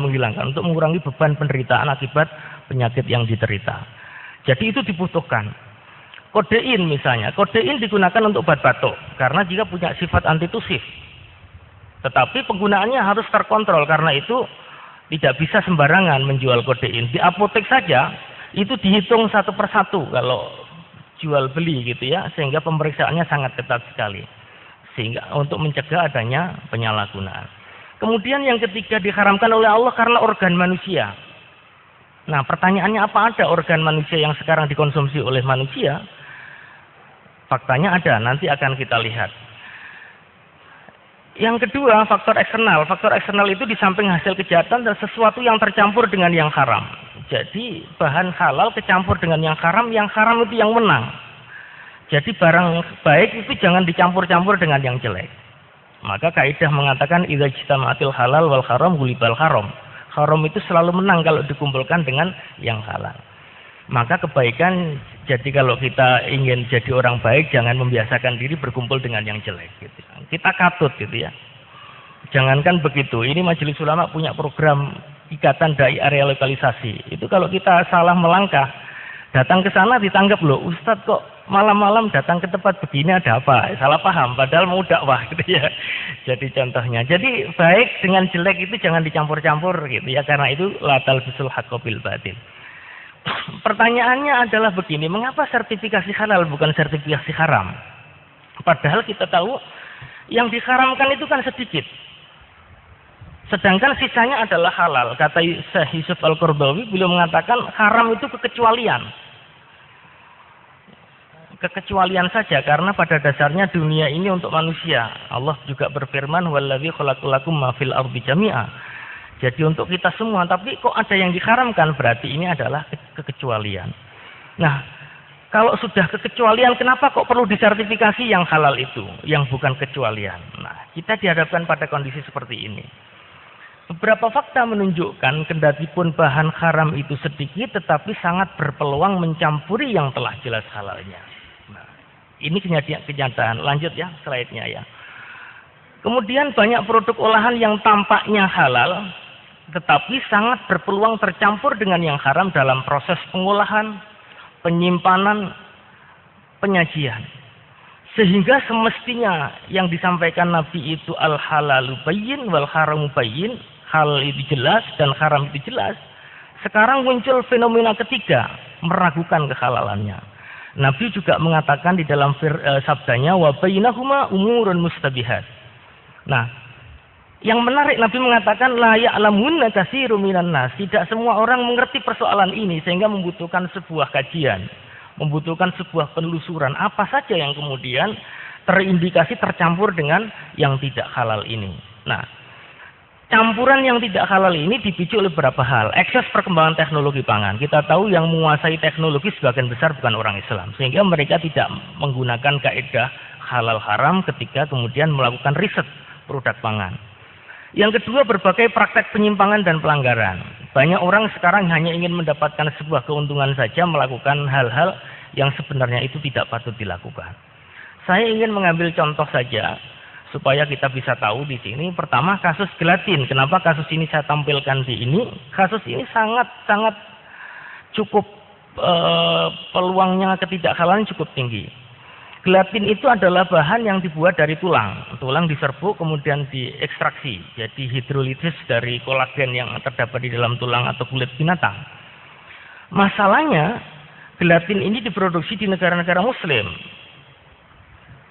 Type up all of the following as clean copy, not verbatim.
menghilangkan, untuk mengurangi beban penderitaan akibat penyakit yang diderita. Jadi itu dibutuhkan. Kodein misalnya, kodein digunakan untuk obat batuk karena jika punya sifat antitusif. Tetapi penggunaannya harus terkontrol, karena itu tidak bisa sembarangan menjual kodein. Di apotek saja itu dihitung satu persatu kalau jual beli gitu ya, sehingga pemeriksaannya sangat ketat sekali, sehingga untuk mencegah adanya penyalahgunaan. Kemudian yang ketiga diharamkan oleh Allah karena organ manusia. Nah, pertanyaannya, apa ada organ manusia yang sekarang dikonsumsi oleh manusia? Faktanya ada, nanti akan kita lihat. Yang kedua, faktor eksternal. Faktor eksternal itu di samping hasil kejahatan dan sesuatu yang tercampur dengan yang haram. Jadi bahan halal kecampur dengan yang haram itu yang menang. Jadi barang baik itu jangan dicampur-campur dengan yang jelek. Maka kaidah mengatakan idza ijtama'atil halal wal haram gulibal haram. Haram itu selalu menang kalau dikumpulkan dengan yang halal. Maka kebaikan, jadi kalau kita ingin jadi orang baik, jangan membiasakan diri berkumpul dengan yang jelek gitu. Kita katut gitu ya. Jangankan begitu, ini Majelis Ulama punya program ikatan dai area lokalisasi. Itu kalau kita salah melangkah, datang ke sana ditangkap, loh Ustadz kok malam-malam datang ke tempat begini, ada apa? Salah paham, padahal mau dakwah gitu ya. Jadi contohnya, jadi baik dengan jelek itu jangan dicampur-campur gitu ya, karena itu la talbisul haqqo bil batil. Pertanyaannya adalah begini, mengapa sertifikasi halal bukan sertifikasi haram? Padahal kita tahu yang diharamkan itu kan sedikit, sedangkan sisanya adalah halal. Kata Syekh Yusuf Al-Qaradawi, beliau mengatakan haram itu kekecualian. Kekecualian saja, karena pada dasarnya dunia ini untuk manusia. Allah juga berfirman, "Wallazi khalaqalakum ma fil ardi jami'a." Jadi untuk kita semua, tapi kok ada yang diharamkan, berarti ini adalah kekecualian. Nah, kalau sudah kekecualian, kenapa kok perlu disertifikasi yang halal itu, yang bukan kecualian? Nah, kita dihadapkan pada kondisi seperti ini. Beberapa fakta menunjukkan kendatipun bahan haram itu sedikit, tetapi sangat berpeluang mencampuri yang telah jelas halalnya. Nah, ini kenyataan. Lanjut ya, slide-nya ya. Kemudian banyak produk olahan yang tampaknya halal, tetapi sangat berpeluang tercampur dengan yang haram dalam proses pengolahan, penyimpanan, penyajian. Sehingga semestinya yang disampaikan Nabi itu al-halalu bayyin wal haramu bayyin, halal itu jelas dan haram itu jelas. Sekarang muncul fenomena ketiga, meragukan kehalalannya. Nabi juga mengatakan di dalam sabdanya, wa bainahuma umurun mustabihat. Nah, yang menarik, Nabi mengatakan la ya'lamunna katsirun minan nas. Tidak semua orang mengerti persoalan ini, sehingga membutuhkan sebuah kajian, membutuhkan sebuah penelusuran apa saja yang kemudian terindikasi tercampur dengan yang tidak halal ini. Nah, campuran yang tidak halal ini dipicu oleh beberapa hal. Ekses perkembangan teknologi pangan. Kita tahu yang menguasai teknologi sebagian besar bukan orang Islam, sehingga mereka tidak menggunakan kaidah halal haram ketika kemudian melakukan riset produk pangan. Yang kedua, berbagai praktek penyimpangan dan pelanggaran. Banyak orang sekarang hanya ingin mendapatkan sebuah keuntungan saja, melakukan hal-hal yang sebenarnya itu tidak patut dilakukan. Saya ingin mengambil contoh saja supaya kita bisa tahu di sini. Pertama, kasus gelatin. Kenapa kasus ini saya tampilkan di ini? Kasus ini sangat cukup peluangnya ketidakhalalan cukup tinggi. Gelatin itu adalah bahan yang dibuat dari tulang. Tulang diserbuk kemudian diekstraksi. Jadi hidrolisis dari kolagen yang terdapat di dalam tulang atau kulit binatang. Masalahnya, gelatin ini diproduksi di negara-negara muslim.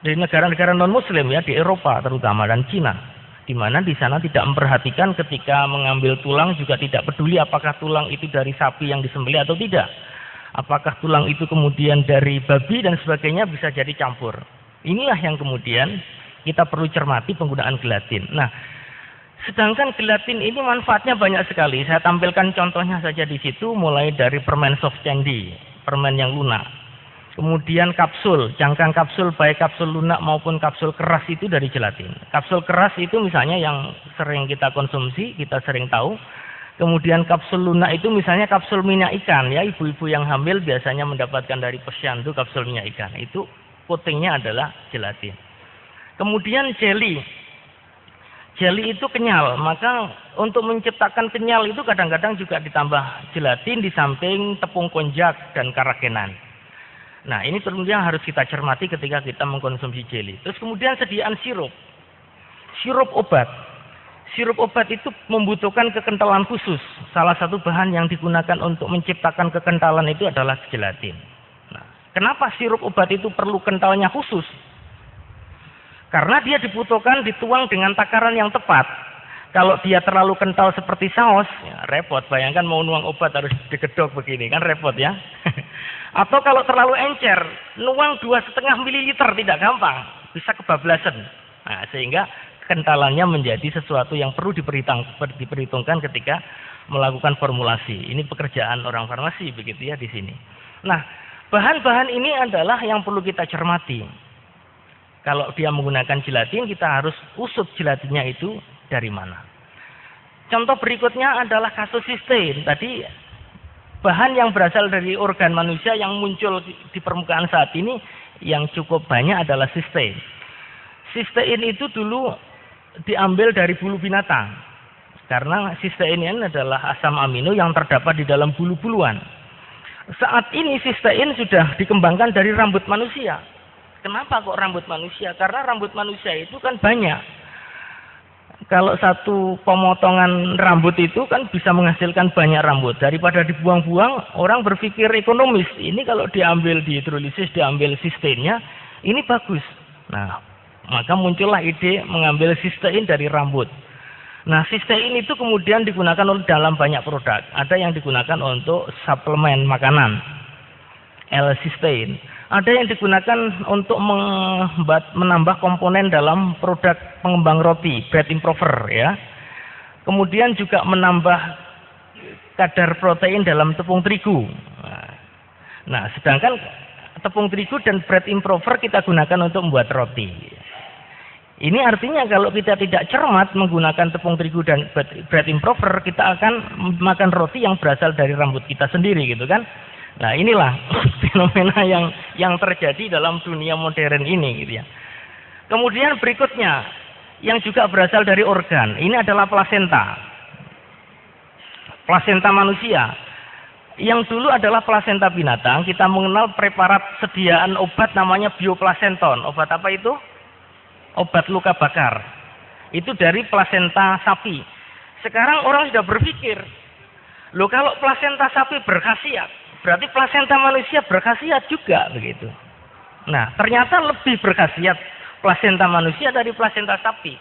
Di negara-negara non-muslim ya, di Eropa terutama dan Cina. Di mana di sana tidak memperhatikan ketika mengambil tulang, juga tidak peduli apakah tulang itu dari sapi yang disembelih atau tidak. Apakah tulang itu kemudian dari babi dan sebagainya, bisa jadi campur. Inilah yang kemudian kita perlu cermati penggunaan gelatin. Nah, sedangkan gelatin ini manfaatnya banyak sekali. Saya tampilkan contohnya saja di situ, mulai dari permen soft candy, permen yang lunak. Kemudian kapsul, cangkang kapsul, baik kapsul lunak maupun kapsul keras itu dari gelatin. Kapsul keras itu misalnya yang sering kita konsumsi, kita sering tahu. Kemudian kapsul lunak itu misalnya kapsul minyak ikan ya, ibu-ibu yang hamil biasanya mendapatkan dari posyandu kapsul minyak ikan. Itu coatingnya adalah gelatin. Kemudian jelly. Jeli itu kenyal, maka untuk menciptakan kenyal itu kadang-kadang juga ditambah gelatin di samping tepung konjak dan karagenan. Nah, ini kemudian harus kita cermati ketika kita mengkonsumsi jeli. Terus kemudian sediaan sirup. Sirup obat. Sirup obat itu membutuhkan kekentalan khusus. Salah satu bahan yang digunakan untuk menciptakan kekentalan itu adalah gelatin. Nah, kenapa sirup obat itu perlu kentalnya khusus? Karena dia dibutuhkan dituang dengan takaran yang tepat. Kalau dia terlalu kental seperti saus, ya repot. Bayangkan mau nuang obat harus digedok begini, kan repot ya. Atau kalau terlalu encer, nuang 2,5 mililiter tidak gampang, bisa kebablasan. Nah, sehingga kentalannya menjadi sesuatu yang perlu diperhitungkan ketika melakukan formulasi. Ini pekerjaan orang farmasi begitu ya di sini. Nah, bahan-bahan ini adalah yang perlu kita cermati. Kalau dia menggunakan gelatin, kita harus usut gelatinnya itu dari mana. Contoh berikutnya adalah kasus sistein. Tadi bahan yang berasal dari organ manusia yang muncul di permukaan saat ini yang cukup banyak adalah sistein. Sistein itu dulu diambil dari bulu binatang. Karena sistein ini adalah asam amino yang terdapat di dalam bulu-buluan. Saat ini sistein sudah dikembangkan dari rambut manusia. Kenapa kok rambut manusia? Karena rambut manusia itu kan banyak. Kalau satu pemotongan rambut itu kan bisa menghasilkan banyak rambut. Daripada dibuang-buang, orang berpikir ekonomis. Ini kalau diambil di hidrolisis, diambil sisteinnya, ini bagus. Nah, maka muncullah ide mengambil sistein dari rambut. Nah, sistein itu kemudian digunakan dalam banyak produk. Ada yang digunakan untuk suplemen makanan, L-sistein. Ada yang digunakan untuk menambah komponen dalam produk pengembang roti, bread improver ya. Kemudian juga menambah kadar protein dalam tepung terigu. Nah, sedangkan tepung terigu dan bread improver kita gunakan untuk membuat roti. Ini artinya kalau kita tidak cermat menggunakan tepung terigu dan bread improver, kita akan makan roti yang berasal dari rambut kita sendiri gitu kan. Nah, inilah fenomena yang terjadi dalam dunia modern ini gitu ya. Kemudian berikutnya yang juga berasal dari organ, ini adalah plasenta. Plasenta manusia. Yang dulu adalah plasenta binatang, kita mengenal preparat sediaan obat namanya bioplasenton. Obat apa itu? Obat luka bakar. Itu dari plasenta sapi. Sekarang orang sudah berpikir, loh kalau plasenta sapi berkhasiat, berarti plasenta manusia berkhasiat juga begitu. Nah, ternyata lebih berkhasiat plasenta manusia dari plasenta sapi.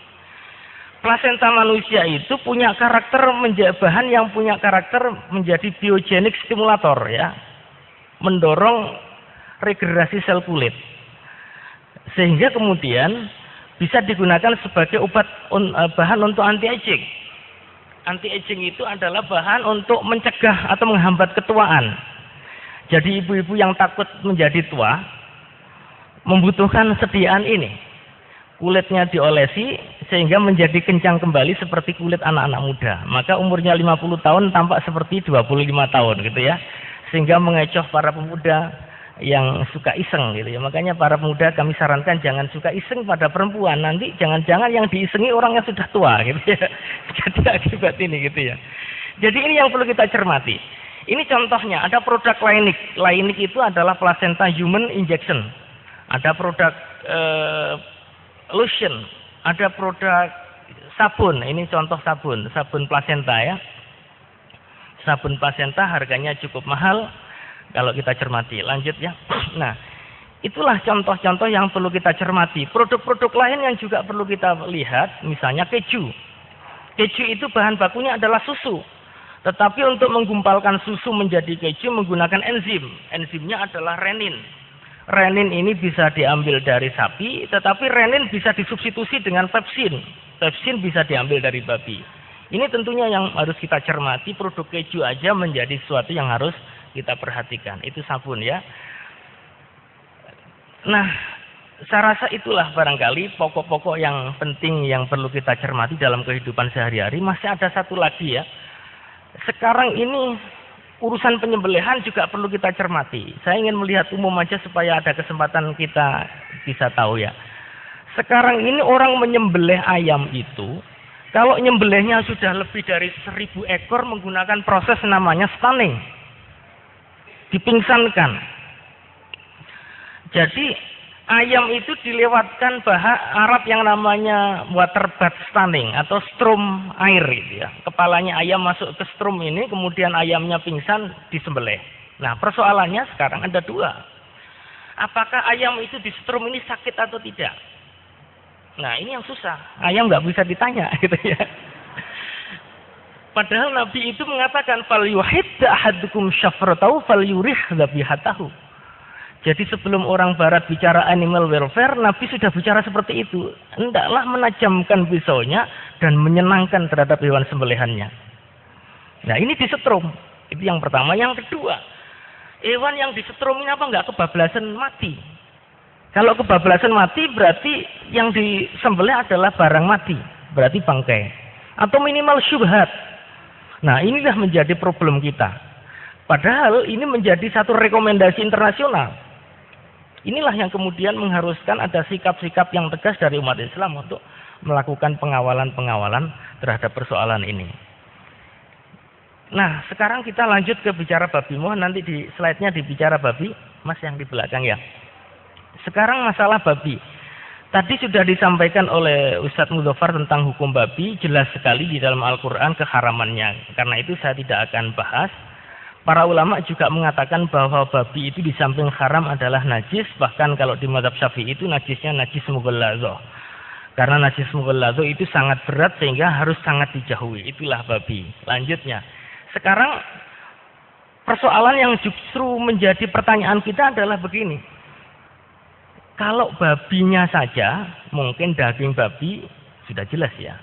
Plasenta manusia itu punya karakter bahan yang punya karakter menjadi biogenik stimulator ya. Mendorong regenerasi sel kulit. Sehingga kemudian bisa digunakan sebagai bahan untuk anti-aging. Anti-aging itu adalah bahan untuk mencegah atau menghambat ketuaan. Jadi ibu-ibu yang takut menjadi tua membutuhkan sediaan ini. Kulitnya diolesi sehingga menjadi kencang kembali seperti kulit anak-anak muda. Maka umurnya 50 tahun tampak seperti 25 tahun gitu ya. Sehingga mengecoh para pemuda yang suka iseng gitu ya. Makanya para pemuda kami sarankan jangan suka iseng pada perempuan. Nanti jangan-jangan yang diisengi orang yang sudah tua gitu ya. Jadi akibat ini gitu ya. Jadi ini yang perlu kita cermati. Ini contohnya, ada produk Lainik. Lainik itu adalah placenta human injection. Ada produk lotion, ada produk sabun. Ini contoh sabun, sabun placenta ya. Sabun placenta harganya cukup mahal kalau kita cermati. Lanjut ya. Nah, itulah contoh-contoh yang perlu kita cermati. Produk-produk lain yang juga perlu kita lihat, misalnya keju. Keju itu bahan bakunya adalah susu. Tetapi untuk menggumpalkan susu menjadi keju menggunakan enzim. Enzimnya adalah renin. Renin ini bisa diambil dari sapi, tetapi renin bisa disubstitusi dengan pepsin. Pepsin bisa diambil dari babi. Ini tentunya yang harus kita cermati, produk keju aja menjadi sesuatu yang harus kita perhatikan. Itu sabun ya. Nah, saya rasa itulah barangkali pokok-pokok yang penting yang perlu kita cermati dalam kehidupan sehari-hari. Masih ada satu lagi ya. Sekarang ini urusan penyembelihan juga perlu kita cermati. Saya ingin melihat umum aja supaya ada kesempatan kita bisa tahu ya. Sekarang ini orang menyembelih ayam itu Kalau nyembelihnya sudah lebih dari 1000 ekor menggunakan proses namanya stunning. Dipingsankan. Jadi ayam itu dilewatkan alat yang namanya waterbath stunning atau strum air gitu ya. Kepalanya ayam masuk ke strum ini, kemudian ayamnya pingsan, disembelih. Nah, persoalannya sekarang ada dua. Apakah ayam itu di strum ini sakit atau tidak? Nah, ini yang susah. Ayam nggak bisa ditanya gitu ya. Padahal Nabi itu mengatakan fal yuhidda ahadukum syafratahu fal yurih dzabihatahu. Jadi sebelum orang barat bicara animal welfare, Nabi sudah bicara seperti itu. Hendaklah menajamkan pisaunya dan menyenangkan terhadap hewan sembelihannya. Nah, ini disetrum. Itu yang pertama. Yang kedua, hewan yang disetrum ini apa enggak kebablasan mati? Kalau kebablasan mati berarti yang disembelih adalah barang mati, berarti bangkai. Atau minimal syubhat. Nah, inilah menjadi problem kita. Padahal ini menjadi satu rekomendasi internasional. Inilah yang kemudian mengharuskan ada sikap-sikap yang tegas dari umat Islam untuk melakukan pengawalan-pengawalan terhadap persoalan ini. Nah, sekarang kita lanjut ke bicara babi. Mohon nanti di slide-nya dibicara babi, Mas yang di belakang ya. Sekarang masalah babi. Tadi sudah disampaikan oleh Ustadz Mudhafar tentang hukum babi, jelas sekali di dalam Al-Quran keharamannya. Karena itu saya tidak akan bahas. Para ulama juga mengatakan bahwa babi itu di samping haram adalah najis. Bahkan kalau di mazhab Syafi'i itu najisnya najis mughalladzah. Karena najis mughalladzah itu sangat berat sehingga harus sangat dijauhi. Itulah babi. Lanjutnya. Sekarang persoalan yang justru menjadi pertanyaan kita adalah begini. Kalau babinya saja, mungkin daging babi sudah jelas ya.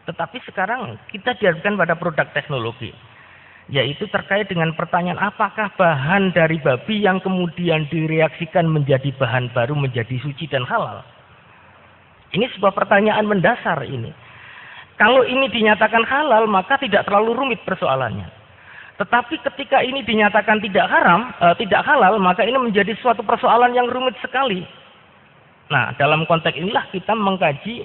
Tetapi sekarang kita dihadapkan pada produk teknologi. Yaitu terkait dengan pertanyaan apakah bahan dari babi yang kemudian direaksikan menjadi bahan baru menjadi suci dan halal. Ini sebuah pertanyaan mendasar ini. Kalau ini dinyatakan halal maka tidak terlalu rumit persoalannya. Tetapi ketika ini dinyatakan tidak halal, maka ini menjadi suatu persoalan yang rumit sekali. Nah, dalam konteks inilah kita mengkaji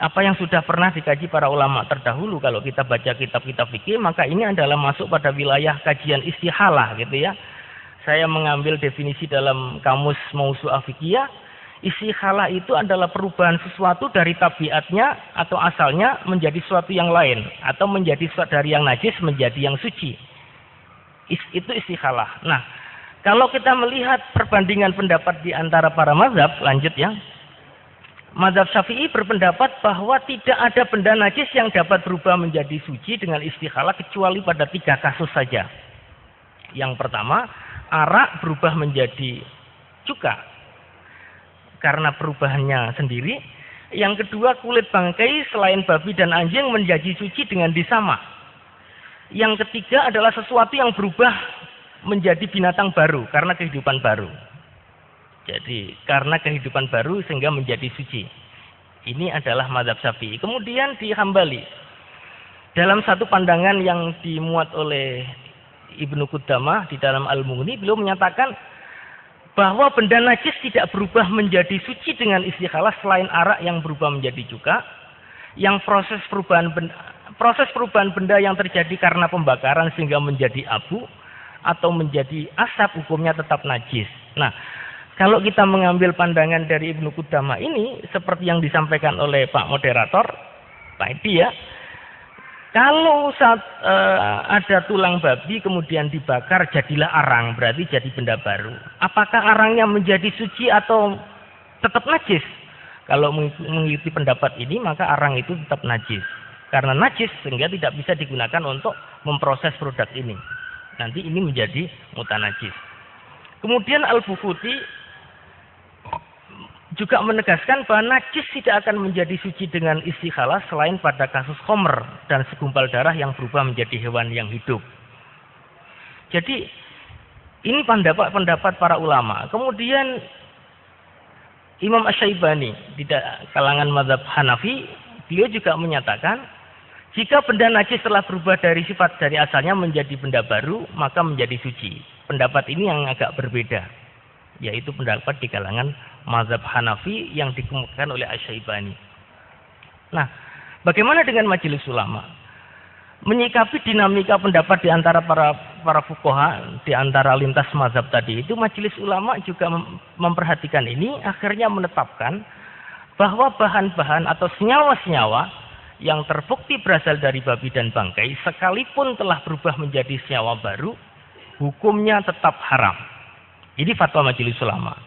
apa yang sudah pernah dikaji para ulama terdahulu. Kalau kita baca kitab-kitab fikih, maka ini adalah masuk pada wilayah kajian istihalah gitu ya. Saya mengambil definisi dalam kamus Mausu'ah Fiqhiyah. Istihalah itu adalah perubahan sesuatu dari tabiatnya atau asalnya menjadi sesuatu yang lain, atau menjadi dari yang najis menjadi yang suci. Itu istihalah. Nah, kalau kita melihat perbandingan pendapat di antara para mazhab, lanjut ya. Mazhab Syafi'i berpendapat bahwa tidak ada benda najis yang dapat berubah menjadi suci dengan istihalah kecuali pada 3 kasus saja. Yang pertama, arak berubah menjadi cuka karena perubahannya sendiri. Yang kedua, kulit bangkai selain babi dan anjing menjadi suci dengan disama. Yang ketiga adalah sesuatu yang berubah menjadi binatang baru karena kehidupan baru. Jadi karena kehidupan baru sehingga menjadi suci. Ini adalah mazhab Syafi'i. Kemudian di Hambali, dalam satu pandangan yang dimuat oleh Ibnu Qudamah di dalam Al-Mughni, beliau menyatakan bahwa benda najis tidak berubah menjadi suci dengan istihalah selain arak yang berubah menjadi cuka, yang proses perubahan benda yang terjadi karena pembakaran sehingga menjadi abu atau menjadi asap, hukumnya tetap najis. Nah, kalau kita mengambil pandangan dari Ibnu Qudamah ini seperti yang disampaikan oleh Pak Moderator tadi ya, kalau ada tulang babi kemudian dibakar jadilah arang, berarti jadi benda baru. Apakah arangnya menjadi suci atau tetap najis? Kalau mengikuti pendapat ini maka arang itu tetap najis. Karena najis sehingga tidak bisa digunakan untuk memproses produk ini. Nanti ini menjadi mutanajis. Kemudian Al-Bukhuti juga menegaskan bahwa najis tidak akan menjadi suci dengan istihalah selain pada kasus khomer dan segumpal darah yang berubah menjadi hewan yang hidup. Jadi ini pendapat para ulama. Kemudian Imam Asy-Syaibani di kalangan mazhab Hanafi, beliau juga menyatakan jika benda najis telah berubah dari sifat dari asalnya menjadi benda baru, maka menjadi suci. Pendapat ini yang agak berbeda, yaitu pendapat di kalangan mazhab Hanafi yang dikemukakan oleh Asy-Syaibani. Nah, Bagaimana dengan majelis ulama? Menyikapi dinamika pendapat di antara para fuqaha, di antara lintas mazhab tadi itu, majelis ulama juga memperhatikan ini, akhirnya menetapkan bahwa bahan-bahan atau senyawa-senyawa yang terbukti berasal dari babi dan bangkai, sekalipun telah berubah menjadi senyawa baru, hukumnya tetap haram. Ini fatwa majelis ulama.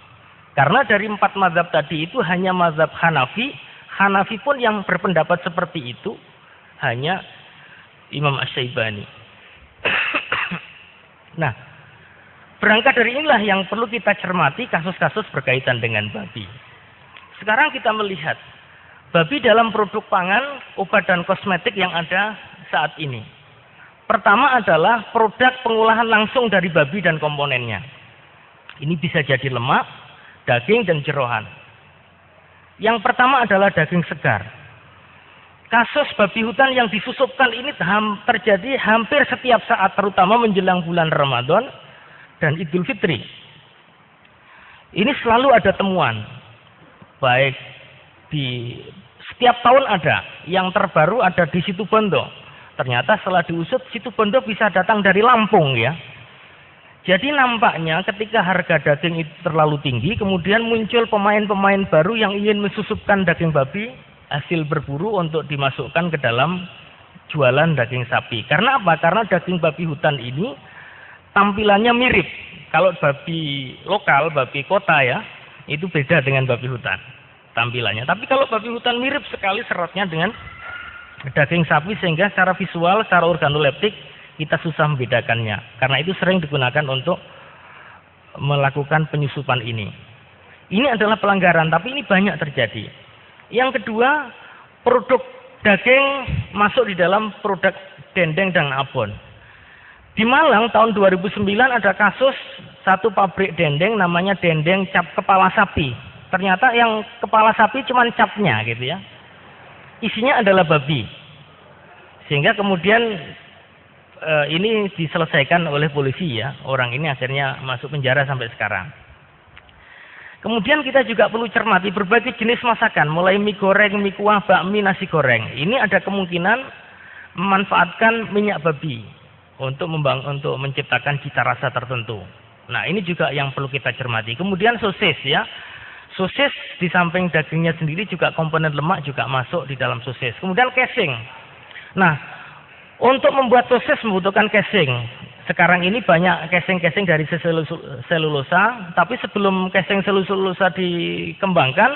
Karena dari 4 mazhab tadi itu hanya mazhab Hanafi. Hanafi pun yang berpendapat seperti itu hanya Imam Asy-Syaibani. Nah, berangkat dari inilah yang perlu kita cermati kasus-kasus berkaitan dengan babi. Sekarang kita melihat babi dalam produk pangan, obat dan kosmetik yang ada saat ini. Pertama adalah produk pengolahan langsung dari babi dan komponennya. Ini bisa jadi lemak, daging dan jeroan. Yang pertama adalah daging segar. Kasus babi hutan yang disusupkan ini terjadi hampir setiap saat, terutama menjelang bulan Ramadan dan Idul Fitri. Ini selalu ada temuan, baik di setiap tahun ada. Yang terbaru ada di Situbondo. Ternyata setelah diusut, Situbondo bisa datang dari Lampung ya. Jadi nampaknya ketika harga daging itu terlalu tinggi, kemudian muncul pemain-pemain baru yang ingin mensusupkan daging babi hasil berburu untuk dimasukkan ke dalam jualan daging sapi. Karena apa? Karena daging babi hutan ini tampilannya mirip. Kalau babi lokal, babi kota ya, itu beda dengan babi hutan tampilannya. Tapi kalau babi hutan mirip sekali seratnya dengan daging sapi, sehingga secara visual, secara organoleptik kita susah membedakannya. Karena itu sering digunakan untuk melakukan penyusupan ini. Ini adalah pelanggaran, tapi ini banyak terjadi. Yang kedua, produk daging masuk di dalam produk dendeng dan abon. Di Malang tahun 2009 ada kasus satu pabrik dendeng namanya dendeng cap kepala sapi. Ternyata yang kepala sapi cuma capnya gitu ya. Isinya adalah babi. Sehingga kemudian ini diselesaikan oleh polisi ya. Orang ini akhirnya masuk penjara sampai sekarang. Kemudian kita juga perlu cermati berbagai jenis masakan, mulai mie goreng, mie kuah, bakmi, nasi goreng. Ini ada kemungkinan memanfaatkan minyak babi untuk menciptakan cita rasa tertentu. Nah, ini juga yang perlu kita cermati. Kemudian sosis ya. Sosis di samping dagingnya sendiri juga komponen lemak juga masuk di dalam sosis. Kemudian casing. Nah, untuk membuat sosis membutuhkan casing. Sekarang ini banyak casing-casing dari selulosa, tapi sebelum casing selulosa dikembangkan,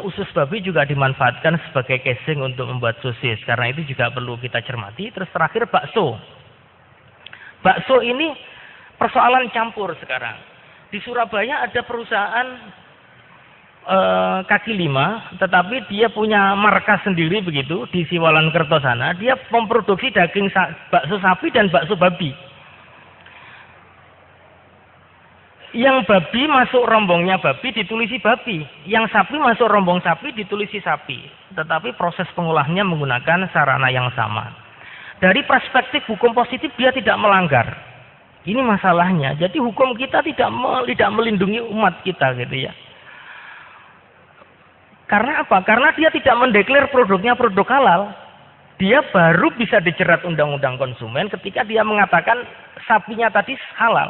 usus babi juga dimanfaatkan sebagai casing untuk membuat sosis. Karena itu juga perlu kita cermati. Terus terakhir bakso. Bakso ini persoalan campur sekarang. Di Surabaya ada perusahaan kaki lima, tetapi dia punya markas sendiri begitu di Siwalan Kerto sana. Dia memproduksi daging bakso sapi dan bakso babi. Yang babi masuk rombongnya babi ditulisi babi, yang sapi masuk rombong sapi ditulisi sapi. Tetapi proses pengolahannya menggunakan sarana yang sama. Dari perspektif hukum positif dia tidak melanggar. Ini masalahnya. Jadi hukum kita tidak melindungi umat kita gitu ya. Karena apa? Karena dia tidak mendeklar produknya produk halal. Dia baru bisa dijerat undang-undang konsumen ketika dia mengatakan sapinya tadi halal.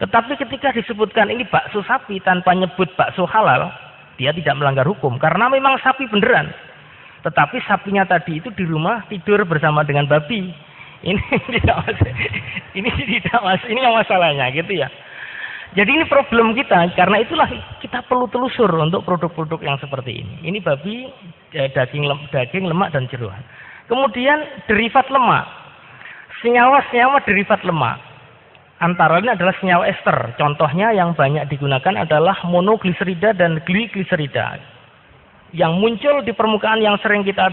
Tetapi ketika disebutkan ini bakso sapi tanpa nyebut bakso halal, dia tidak melanggar hukum. Karena memang sapi beneran. Tetapi sapinya tadi itu di rumah tidur bersama dengan babi. Ini tidak masuk. Ini yang masalahnya gitu ya. Jadi ini problem kita, karena itulah kita perlu telusur untuk produk-produk yang seperti ini. Ini babi, daging, lemak, dan jeroan. Kemudian derivat lemak. Senyawa-senyawa derivat lemak. Antara ini adalah senyawa ester. Contohnya yang banyak digunakan adalah monogliserida dan gligliserida. Yang muncul di permukaan yang sering kita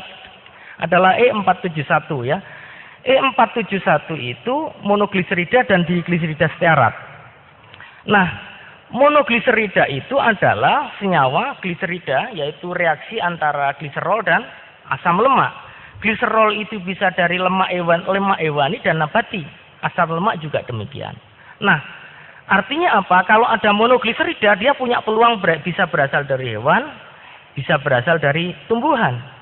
adalah E471 ya. E471 itu monogliserida dan digliserida stearat. Nah, monogliserida itu adalah senyawa gliserida, yaitu reaksi antara gliserol dan asam lemak. Gliserol itu bisa dari lemak hewani dan nabati. Asam lemak juga demikian. Nah, artinya apa? Kalau ada monogliserida, dia punya peluang bisa berasal dari hewan, bisa berasal dari tumbuhan.